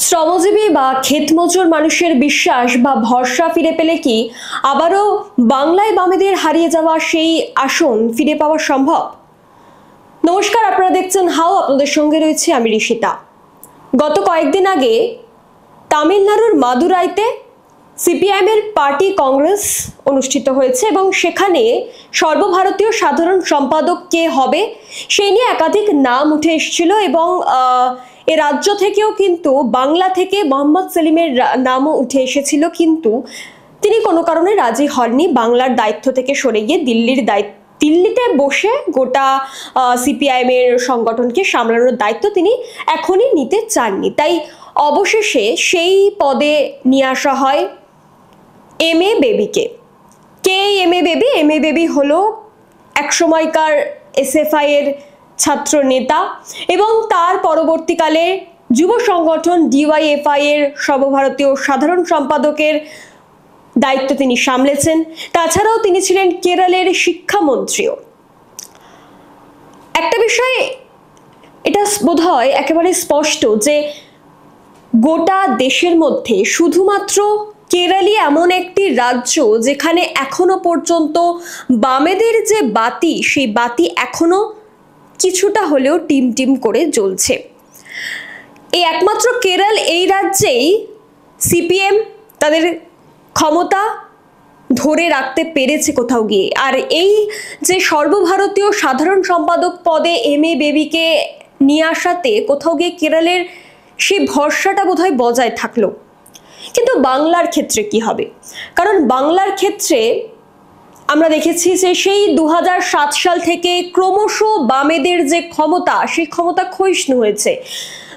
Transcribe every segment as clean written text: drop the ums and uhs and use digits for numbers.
শ্রমজীবী বা ক্ষেতমজুর মানুষের বিশ্বাস বা ভরসা ফিরে পেলে কি আবারও বাংলায় বামেদের হারিয়ে যাওয়া সেই আসন ফিরে পাওয়া সম্ভব? নমস্কার, আপনারা দেখছেন হাও, আপনাদের সঙ্গে রয়েছে আমি ঋষিতা। গত কয়েকদিন আগে তামিলনাড়ুর মাদুরাইতে সিপিআইএম এর পার্টি কংগ্রেস অনুষ্ঠিত হয়েছে এবং সেখানে সর্বভারতীয় সাধারণ সম্পাদক কে হবে সেই নিয়ে একাধিক নাম উঠে এসেছিল এবং এ রাজ্য থেকেও কিন্তু বাংলা থেকে মোহাম্মদ সেলিমের নামও উঠে এসেছিল, কিন্তু তিনি কোনো কারণে রাজি হননি। বাংলার দায়িত্ব থেকে সরে গিয়ে দিল্লিতে বসে গোটা সিপিআইএম এর সংগঠনকে সামলানোর দায়িত্ব তিনি এখনই নিতে চাননি। তাই অবশেষে সেই পদে নিয়ে আসা হয় এম এ বেবিকে। K M A baby? M A baby হলো এক সময়কার এসএফআই এর ছাত্র নেতা এবং তার পরবর্তীকালে যুব সংগঠন ডিওয়াইএফআই এর সর্বভারতীয় সাধারণ সম্পাদকের দায়িত্ব তিনি সামলেছেন। তাছাড়াও তিনি ছিলেন কেরলের শিক্ষামন্ত্রীও। একটা বিষয় এটা বোধহয় একেবারে স্পষ্ট যে গোটা দেশের মধ্যে শুধুমাত্র কেরলই এমন একটি রাজ্য যেখানে এখনো পর্যন্ত বামেদের যে বাতি, সেই বাতি এখনো কিছুটা হলেও টিম টিম করে জ্বলছে। এই একমাত্র কেরল, এই রাজ্যেই সিপিএম তাদের ক্ষমতা ধরে রাখতে পেরেছে কোথাও গিয়ে। আর এই যে সর্বভারতীয় সাধারণ সম্পাদক পদে এম এ বেবিকে নিয়ে আসাতে কোথাও গিয়ে কেরলের সেই ভরসাটা বোধহয় বজায় থাকলো। কিন্তু বাংলার ক্ষেত্রে কি হবে? কারণ বাংলার ক্ষেত্রে আমরা দেখেছি যে সেই 2007 সাল থেকে ক্রমশ বামেদের যে ক্ষমতা, সেই ক্ষমতা ক্ষয়িষ্ণু হয়েছে।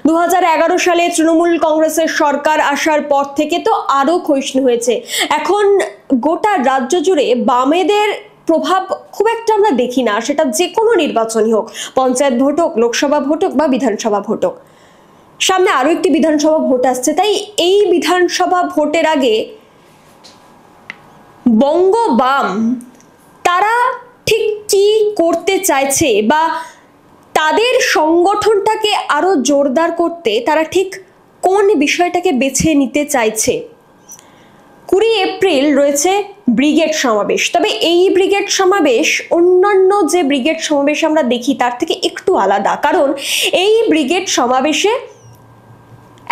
2011 সালে তৃণমূল কংগ্রেসের সরকার আসার পর থেকে তো আরো ক্ষয়িষ্ণু হয়েছে। এখন গোটা রাজ্য জুড়ে বামেদের প্রভাব খুব একটা আমরা দেখি না, সেটা যে কোনো নির্বাচনই হোক, পঞ্চায়েত ভোট হোক, লোকসভা ভোট হোক বা বিধানসভা ভোট হোক। সামনে আরো একটি বিধানসভা ভোট আসছে, তাই এই বিধানসভা ভোটের আগে বঙ্গ বাম তারা ঠিক কি করতে চাইছে বা তাদের সংগঠনটাকে আরো জোরদার করতে তারা ঠিক কোন বিষয়টাকে বেছে নিতে চাইছে। 20 এপ্রিল রয়েছে ব্রিগেড সমাবেশ। তবে এই ব্রিগেড সমাবেশ অন্যান্য যে ব্রিগেড সমাবেশ আমরা দেখি তার থেকে একটু আলাদা, কারণ এই ব্রিগেড সমাবেশে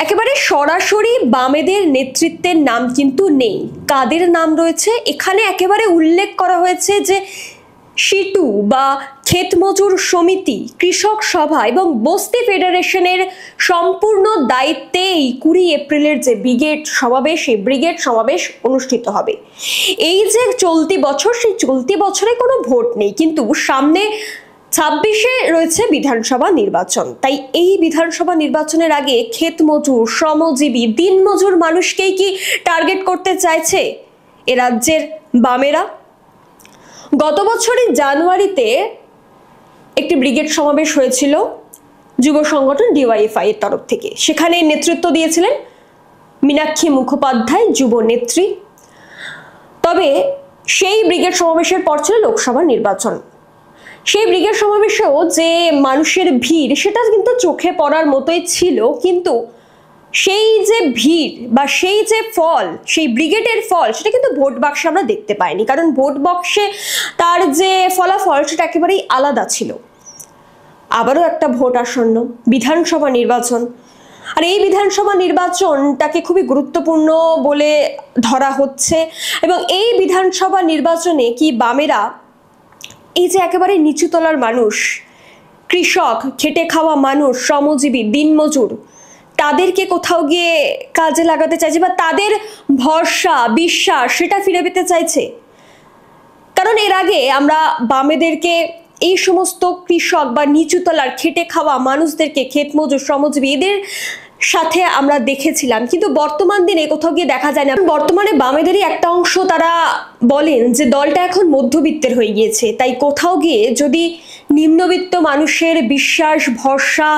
একেবারে সরাসরি বামেদের নেতৃত্বের নাম কিন্তু নেই। কাদের নাম রয়েছে এখানে একেবারে উল্লেখ করা হয়েছে যে সিটু বা ক্ষেতমজুর সমিতি, কৃষক সভা এবং বস্তি ফেডারেশনের সম্পূর্ণ দায়িত্বে এই 20 এপ্রিলের যে ব্রিগেড সমাবেশ, এই ব্রিগেড সমাবেশ অনুষ্ঠিত হবে। এই যে চলতি বছর, সেই চলতি বছরে কোনো ভোট নেই, কিন্তু সামনে 26-এ রয়েছে বিধানসভা নির্বাচন। তাই এই বিধানসভা নির্বাচনের আগে ক্ষেতমজুর, শ্রমজীবী, দিনমজুর মানুষকেই কি টার্গেট করতে চাইছে এ রাজ্যের বামেরা? গত বছরের জানুয়ারিতে একটি ব্রিগেড সমাবেশ হয়েছিল যুব সংগঠন ডিওয়াইএফআই এর তরফ থেকে। সেখানে নেতৃত্ব দিয়েছিলেন মীনাক্ষী মুখোপাধ্যায়, যুব নেত্রী। তবে সেই ব্রিগেড সমাবেশের পর ছিল লোকসভা নির্বাচন। সেই ব্রিগেড সমাবেশেও যে মানুষের ভিড়, সেটা কিন্তু চোখে পড়ার মতোই ছিল, কিন্তু সেই যে ভিড় বা সেই যে ফল, সেই ব্রিগেডের ফল, সেটা কিন্তু ভোট বাক্সে আমরা দেখতে পাইনি। কারণ ভোট বাক্সে তার যে ফলাফল সেটা একেবারেই আলাদা ছিল। আবারও একটা ভোট আসন্ন, বিধানসভা নির্বাচন। আর এই বিধানসভা নির্বাচনটাকে খুবই গুরুত্বপূর্ণ বলে ধরা হচ্ছে এবং এই বিধানসভা নির্বাচনে কি বামেরা এই যে একেবারে নিচুতলার মানুষ, কৃষক, খেটে খাওয়া মানুষ, শ্রমজীবী, দিনমজুর, তাদেরকে কোথাও গিয়ে কাজে লাগাতে চাইছে বা তাদের ভরসা, বিশ্বাস সেটা ফিরে পেতে চাইছে? কারণ এর আগে আমরা বামেদেরকে এই সমস্ত কৃষক বা নিচুতলার খেটে খাওয়া মানুষদেরকে, ক্ষেতমজুর, শ্রমজীবী, এদের সাথে আমরা দেখেছিলাম, কিন্তু বর্তমান দিনে কোথাও গিয়ে দেখা যায় না। বর্তমানে বামেদেরই একটা অংশ তারা বলেন যে দলটা এখন মধ্যবিত্তের হয়ে গিয়েছে, তাই কোথাও গিয়ে যদি নিম্নবিত্ত মানুষের বিশ্বাস, ভরসা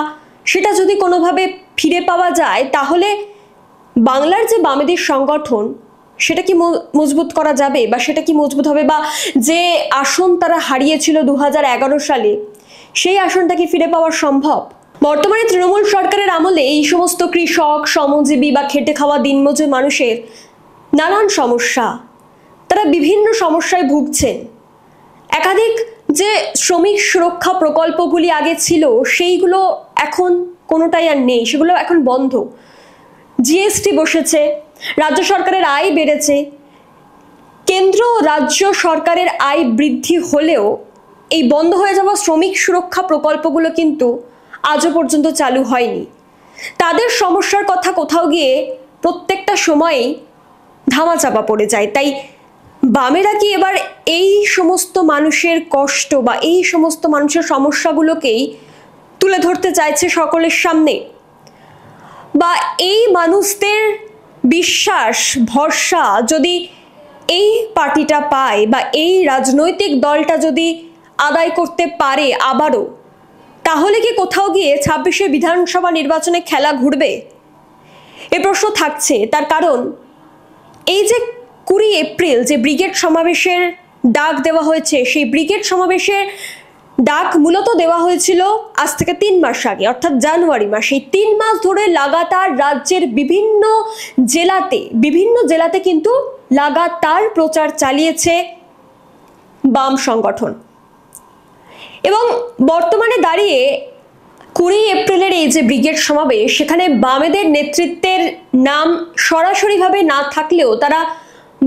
সেটা যদি কোনোভাবে ফিরে পাওয়া যায়, তাহলে বাংলার যে বামেদের সংগঠন সেটা কি মজবুত করা যাবে বা সেটা কি মজবুত হবে, বা যে আসন তারা হারিয়েছিল 2011 সালে, সেই আসনটা কি ফিরে পাওয়া সম্ভব? বর্তমানে তৃণমূল সরকারের আমলে এই সমস্ত কৃষক, শ্রমজীবী বা খেটে খাওয়া দিনমজুর মানুষের নানান সমস্যা, তারা বিভিন্ন সমস্যায় ভুগছেন। একাধিক যে শ্রমিক সুরক্ষা প্রকল্পগুলি আগে ছিল সেইগুলো এখন কোনোটাই আর নেই, সেগুলো এখন বন্ধ। জিএসটি বসেছে, রাজ্য সরকারের আয় বেড়েছে, কেন্দ্র রাজ্য সরকারের আয় বৃদ্ধি হলেও এই বন্ধ হয়ে যাওয়া শ্রমিক সুরক্ষা প্রকল্পগুলো কিন্তু আজও পর্যন্ত চালু হয়নি। তাদের সমস্যার কথা কোথাও গিয়ে প্রত্যেকটা সময়েই ধামাচাপা পড়ে যায়। তাই বামেরা কি এবার এই সমস্ত মানুষের কষ্ট বা এই সমস্ত মানুষের সমস্যাগুলোকেই তুলে ধরতে চাইছে সকলের সামনে? বা এই মানুষদের বিশ্বাস ভরসা যদি এই পার্টিটা পায় বা এই রাজনৈতিক দলটা যদি আদায় করতে পারে আবারও, তাহলে কি কোথাও গিয়ে 26শে বিধানসভা নির্বাচনে খেলা ঘুরবে? এ প্রশ্ন থাকছে। তার কারণ এই যে 20 এপ্রিল যে ব্রিগেড সমাবেশের ডাক দেওয়া হয়েছে, সেই ব্রিগেড সমাবেশের ডাক মূলত দেওয়া হয়েছিল আজ থেকে 3 মাস আগে, অর্থাৎ জানুয়ারি মাসে। 3 মাস ধরে লাগাতার রাজ্যের বিভিন্ন জেলাতে কিন্তু লাগাতার প্রচার চালিয়েছে বাম সংগঠন। এবং বর্তমানে দাঁড়িয়ে 20 এপ্রিলের এই যে ব্রিগেড সমাবেশ, সেখানে বামেদের নেতৃত্বের নাম সরাসরিভাবে না থাকলেও তারা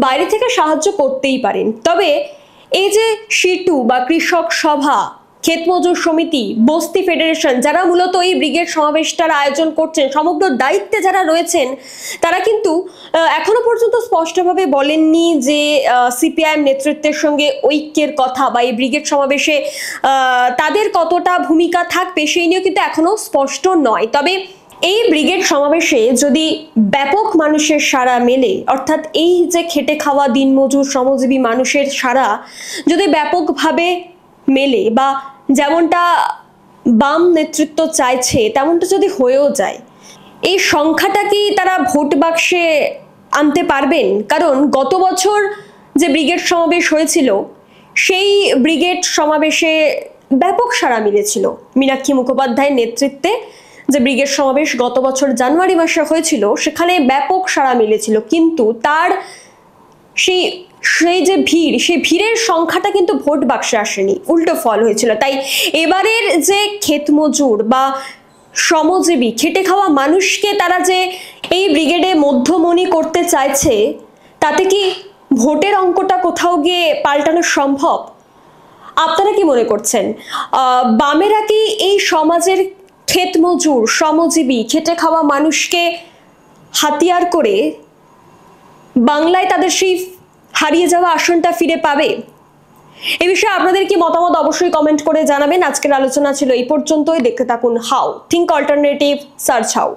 বাইরে থেকে সাহায্য করতেই পারেন। তবে এই যে সিটু বা কৃষক সভা, ক্ষেত মজুর সমিতি, বস্তি ফেডারেশন, যারা মূলত এই ব্রিগেড সমাবেশটার আয়োজন করছেন, সমগ্র দায়িত্বে যারা রয়েছেন, তারা কিন্তু এখনো পর্যন্ত স্পষ্টভাবে বলেননি যে সিপিআইএম নেতৃত্বের সঙ্গে ঐক্যের কথা বা এই ব্রিগেড সমাবেশে তাদের কতটা ভূমিকা থাকবে সেই নিয়েও কিন্তু এখনো স্পষ্ট নয়। তবে এই ব্রিগেড সমাবেশে যদি ব্যাপক মানুষের সাড়া মেলে, অর্থাৎ এই যে খেটে খাওয়া দিনমজুর শ্রমজীবী মানুষের সাড়া যদি ব্যাপকভাবে মেলে বা যেমনটা বাম নেতৃত্ব চাইছে তেমনটা যদি হয়েও যায়, এই সংখ্যাটা কি তারা ভোট বাক্সে আনতে পারবেন? কারণ গত বছর যে ব্রিগেড সমাবেশ হয়েছিল, সেই ব্রিগেড সমাবেশে ব্যাপক সাড়া মিলেছিল। মীনাক্ষী মুখোপাধ্যায়ের নেতৃত্বে যে ব্রিগেড সমাবেশ গত বছর জানুয়ারি মাসে হয়েছিল, সেখানে ব্যাপক সাড়া মিলেছিল, কিন্তু তার সেই যে ভিড়, সেই ভিড়ের সংখ্যাটা কিন্তু ভোট বাক্সে আসেনি, উল্টো ফল হয়েছিল। তাই এবারের যে ক্ষেত মজুর বা শ্রমজীবী খেটে খাওয়া মানুষকে তারা যে এই ব্রিগেডে মধ্যমণি করতে চাইছে, তাতে কি ভোটের অঙ্কটা কোথাও গিয়ে পাল্টানো সম্ভব? আপনারা কি মনে করছেন? বামেরা কি এই সমাজের ক্ষেত মজুর শ্রমজীবী খেটে খাওয়া মানুষকে হাতিয়ার করে বাংলায় তাদের সেই হারিয়ে যাওয়া আসনটা ফিরে পাবে? এই বিষয়ে আপনাদের কি মতামত অবশ্যই কমেন্ট করে জানাবেন। আজকের আলোচনা ছিল এই পর্যন্তই। দেখতে থাকুন how think alternative, search how.